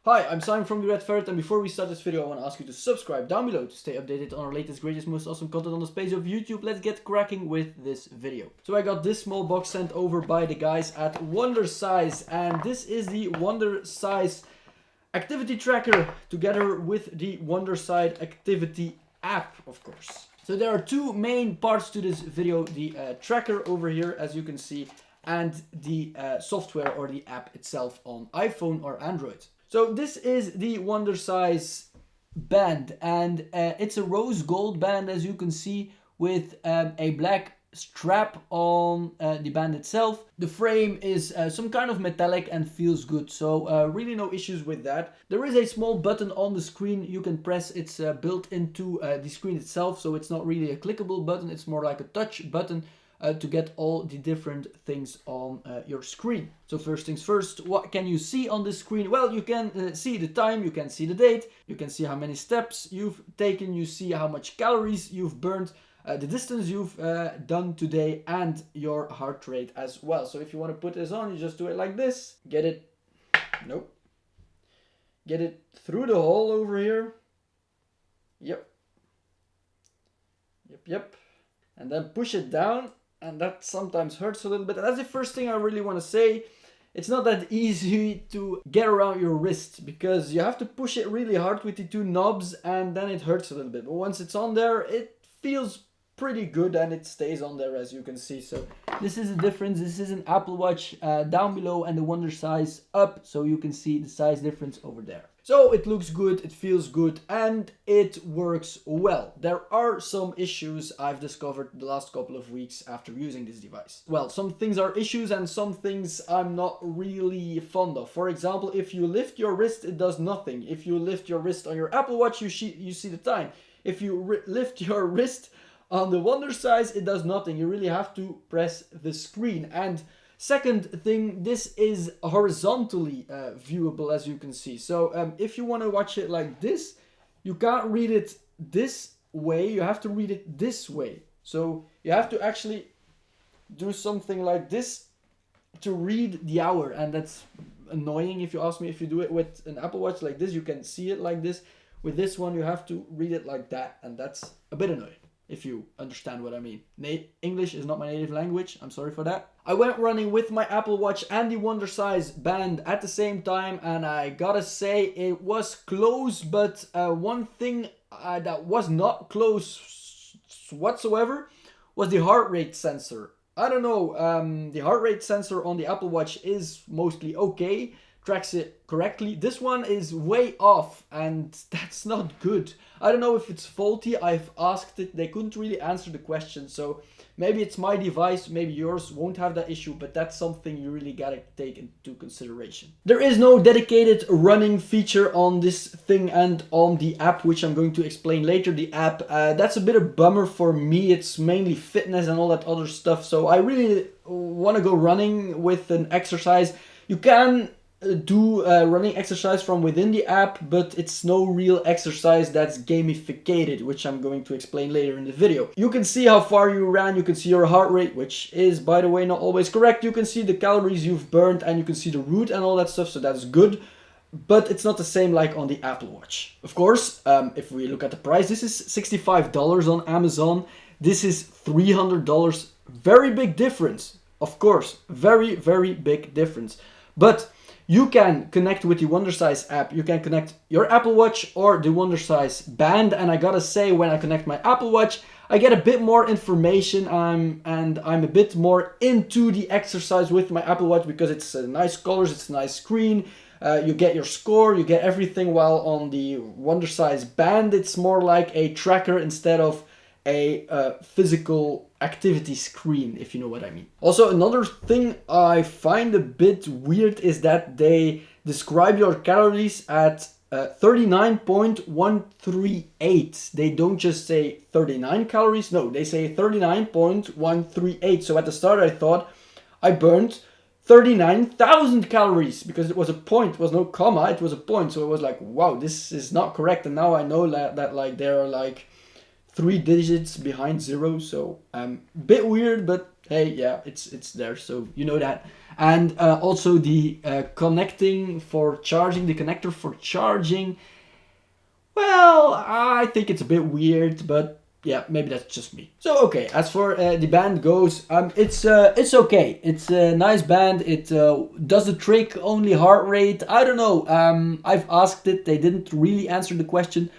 Hi, I'm Simon from the Red Ferret, and before we start this video I want to ask you to subscribe down below to stay updated on our latest, greatest, most awesome content on the space of YouTube. Let's get cracking with this video. So I got this small box sent over by the guys at Wondercise, and this is the Wondercise Activity Tracker together with the Wondercise Activity App, of course. So there are two main parts to this video, the tracker over here as you can see, and the software or the app itself on iPhone or Android. So this is the Wondercise band, and it's a rose gold band as you can see, with a black strap on the band itself. The frame is some kind of metallic and feels good, so really no issues with that. There is a small button on the screen you can press. It's built into the screen itself, so it's not really a clickable button, it's more like a touch button to get all the different things on your screen. So first things first, what can you see on this screen? Well, you can see the time, you can see the date, you can see how many steps you've taken, you see how much calories you've burned, the distance you've done today, and your heart rate as well. So if you want to put this on, you just do it like this, get it through the hole over here, yep, and then push it down. And that sometimes hurts a little bit. And that's the first thing I really want to say. It's not that easy to get around your wrist, because you have to push it really hard with the two knobs, and then it hurts a little bit. But once it's on there, it feels pretty good and it stays on there as you can see. So this is the difference. This is an Apple Watch down below and the Wondercise up, so you can see the size difference over there. So it looks good, it feels good, and it works well. There are some issues I've discovered the last couple of weeks after using this device. Well, some things are issues and some things I'm not really fond of. For example, if you lift your wrist, it does nothing. If you lift your wrist on your Apple Watch, you see the time. If you lift your wrist on the Wondercise, it does nothing. You really have to press the screen. And second thing, this is horizontally viewable as you can see. So if you want to watch it like this, you can't read it this way, you have to read it this way. So you have to actually do something like this to read the hour, and that's annoying if you ask me. If you do it with an Apple Watch like this, you can see it like this. With this one, you have to read it like that, and that's a bit annoying, if you understand what I mean. English is not my native language, I'm sorry for that. I went running with my Apple Watch and the Wondercise band at the same time, and I gotta say it was close, but one thing that was not close whatsoever was the heart rate sensor. I don't know, the heart rate sensor on the Apple Watch is mostly okay, tracks it correctly. This one is way off, and that's not good. I don't know if it's faulty. I've asked it, they couldn't really answer the question, so maybe it's my device, maybe yours won't have that issue, but that's something you really gotta take into consideration. There is no dedicated running feature on this thing and on the app, which I'm going to explain later. The app, that's a bit of a bummer for me. It's mainly fitness and all that other stuff, so I really want to go running with an exercise. You can do running exercise from within the app, but it's no real exercise that's gamified, which I'm going to explain later in the video. You can see how far you ran, you can see your heart rate, which is, by the way, not always correct. You can see the calories you've burned, and you can see the route and all that stuff, so that's good. But it's not the same like on the Apple Watch. Of course, if we look at the price, this is $65 on Amazon. This is $300. Very big difference. Of course, very, very big difference. But you can connect with the Wondercise app. You can connect your Apple Watch or the Wondercise band. And I gotta say, when I connect my Apple Watch, I get a bit more information, and I'm a bit more into the exercise with my Apple Watch, because it's nice colors, it's a nice screen. You get your score, you get everything, while on the Wondercise band, it's more like a tracker instead of a physical activity screen, if you know what I mean. Also, another thing I find a bit weird is that they describe your calories at 39.138. They don't just say 39 calories, no, they say 39.138. So at the start I thought I burned 39,000 calories, because it was a point, it was no comma, it was a point. So it was like, wow, this is not correct. And now I know that like there are like 3 digits behind 0, so bit weird, but hey, yeah, it's there, so you know that. And also the connecting for charging, the connector for charging. Well, I think it's a bit weird, but yeah, maybe that's just me. So okay, as for the band goes, it's okay. It's a nice band. It does the trick, only heart rate. I don't know. I've asked it. They didn't really answer the question.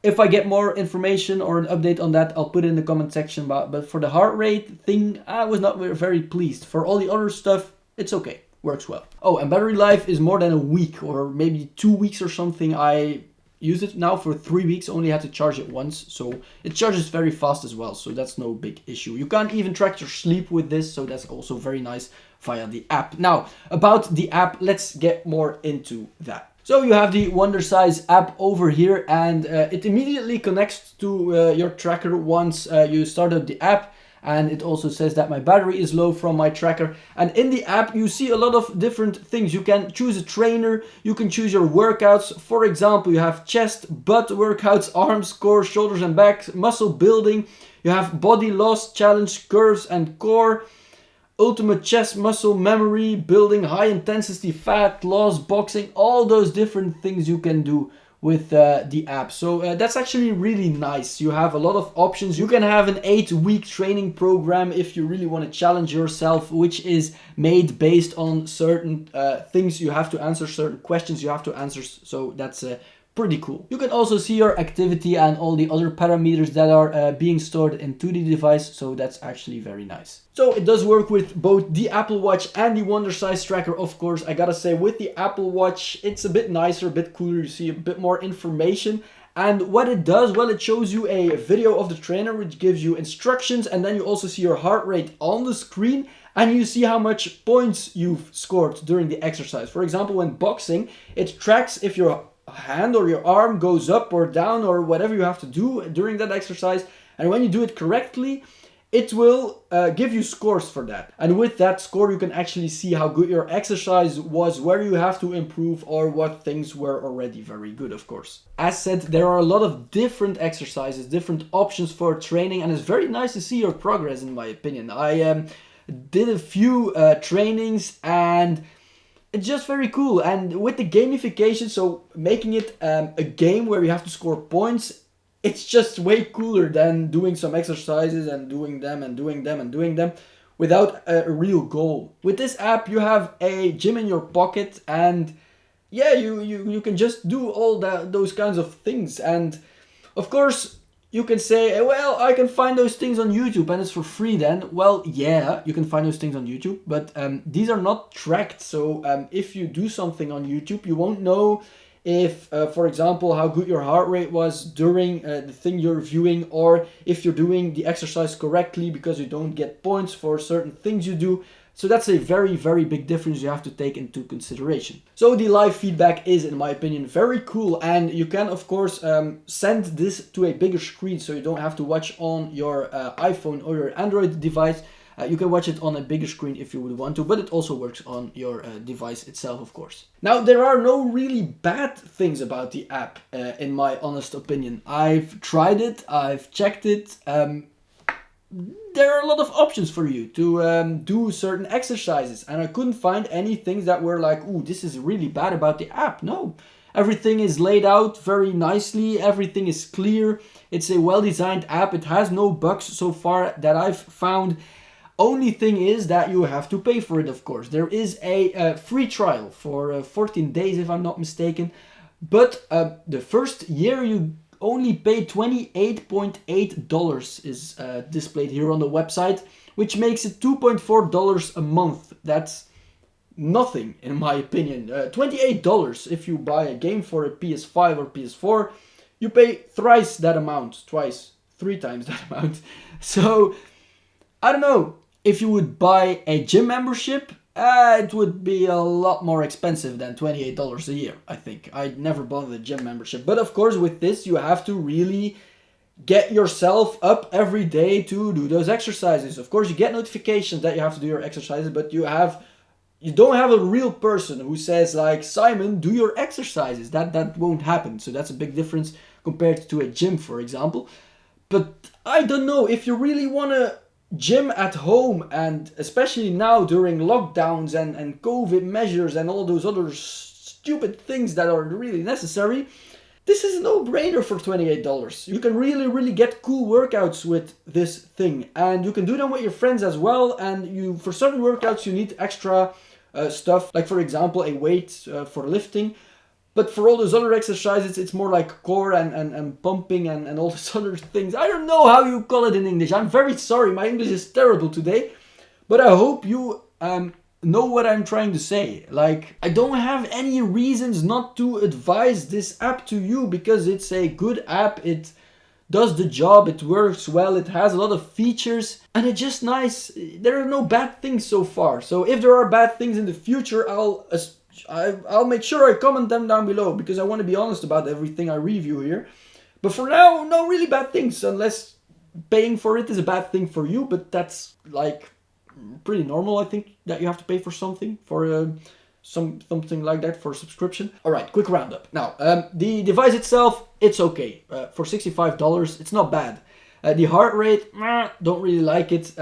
If I get more information or an update on that, I'll put it in the comment section. But for the heart rate thing, I was not very pleased. For all the other stuff, it's okay. Works well. Oh, and battery life is more than a week or maybe 2 weeks or something. I used it now for 3 weeks, only had to charge it once, so it charges very fast as well, so that's no big issue. You can't even track your sleep with this, so that's also very nice via the app. Now, about the app, let's get more into that. So you have the Wondercise app over here, and it immediately connects to your tracker once you start up the app. And it also says that my battery is low from my tracker. And in the app, you see a lot of different things. You can choose a trainer. You can choose your workouts. For example, you have chest, butt workouts, arms, core, shoulders and back, muscle building. You have body loss, challenge, curves and core, ultimate chest muscle memory, building, high intensity fat loss, boxing, all those different things you can do with the app. So that's actually really nice. You have a lot of options. You can have an 8-week training program if you really want to challenge yourself, which is made based on certain things you have to answer, certain questions you have to answer. So that's pretty cool. You can also see your activity and all the other parameters that are being stored into the device, so that's actually very nice. So it does work with both the Apple Watch and the Wondercise Tracker, of course. I gotta say, with the Apple Watch, it's a bit nicer, a bit cooler. You see a bit more information. And what it does, well, it shows you a video of the trainer, which gives you instructions, and then you also see your heart rate on the screen, and you see how much points you've scored during the exercise. For example, when boxing, it tracks if your hand or your arm goes up or down or whatever you have to do during that exercise, and when you do it correctly, it will give you scores for that. And with that score, you can actually see how good your exercise was, where you have to improve, or what things were already very good, of course. As said, there are a lot of different exercises, different options for training, and it's very nice to see your progress, in my opinion. I did a few trainings, and it's just very cool. And with the gamification, so making it a game where you have to score points, it's just way cooler than doing some exercises and doing them and doing them and doing them without a real goal. With this app, you have a gym in your pocket, and yeah, you can just do all those kinds of things. And of course, you can say, well, I can find those things on YouTube and it's for free then. Well, yeah, you can find those things on YouTube, but these are not tracked. So if you do something on YouTube, you won't know if, for example, how good your heart rate was during the thing you're viewing, or if you're doing the exercise correctly, because you don't get points for certain things you do. So that's a very, very big difference you have to take into consideration. So the live feedback is, in my opinion, very cool. And you can, of course, send this to a bigger screen, so you don't have to watch on your iPhone or your Android device. You can watch it on a bigger screen if you would want to, but it also works on your device itself, of course. Now, there are no really bad things about the app, in my honest opinion. I've tried it, I've checked it. There are a lot of options for you to do certain exercises, and I couldn't find any things that were like, ooh, this is really bad about the app. No, everything is laid out very nicely, everything is clear, it's a well-designed app, it has no bugs so far that I've found. Only thing is that you have to pay for it, of course. There is a free trial for 14 days, if I'm not mistaken, but the first year you only pay $28.8 is displayed here on the website, which makes it $2.4 a month. That's nothing, in my opinion. $28 if you buy a game for a PS5 or PS4, you pay thrice that amount, three times that amount. So, I don't know, if you would buy a gym membership, it would be a lot more expensive than $28 a year, I think. I'd never bought a gym membership. But of course, with this, you have to really get yourself up every day to do those exercises. Of course, you get notifications that you have to do your exercises, but you don't have a real person who says, like, Simon, do your exercises. That won't happen. So that's a big difference compared to a gym, for example. But I don't know, if you really want to gym at home, and especially now during lockdowns and COVID measures and all those other stupid things that are really necessary, this is a no-brainer for $28. You can really get cool workouts with this thing, and you can do them with your friends as well. And for certain workouts you need extra stuff, like for example a weight for lifting. But for all those other exercises, it's more like core and pumping and all those other things. I don't know how you call it in English. I'm very sorry, my English is terrible today. But I hope you know what I'm trying to say. Like, I don't have any reasons not to advise this app to you, because it's a good app. It does the job, it works well, it has a lot of features, and it's just nice. There are no bad things so far. So if there are bad things in the future, I'll make sure I comment them down below, because I want to be honest about everything I review here. But for now, no really bad things, unless paying for it is a bad thing for you, but that's like pretty normal, I think, that you have to pay for something, for something like that, for a subscription. Alright, quick roundup. Now, the device itself, it's okay. For $65, it's not bad. The heart rate, don't really like it.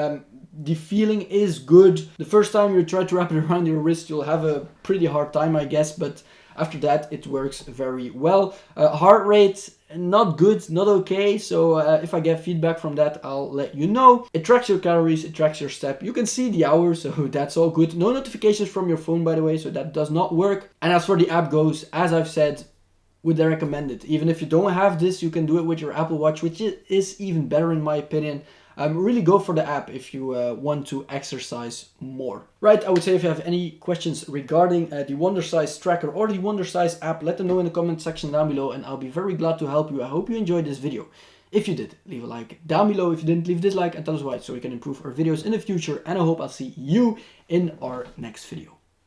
The feeling is good. The first time you try to wrap it around your wrist, you'll have a pretty hard time, I guess, but after that it works very well. Heart rate, not good, not okay, so if I get feedback from that, I'll let you know. It tracks your calories, it tracks your step. You can see the hours, so that's all good. No notifications from your phone, by the way, so that does not work. And as for the app goes, as I've said, would I recommend it. Even if you don't have this, you can do it with your Apple Watch, which is even better in my opinion. Really go for the app if you want to exercise more. Right, I would say if you have any questions regarding the Wondercise Tracker or the Wondercise app, let them know in the comment section down below, and I'll be very glad to help you. I hope you enjoyed this video. If you did, leave a like down below. If you didn't, leave a dislike and tell us why, so we can improve our videos in the future. And I hope I'll see you in our next video.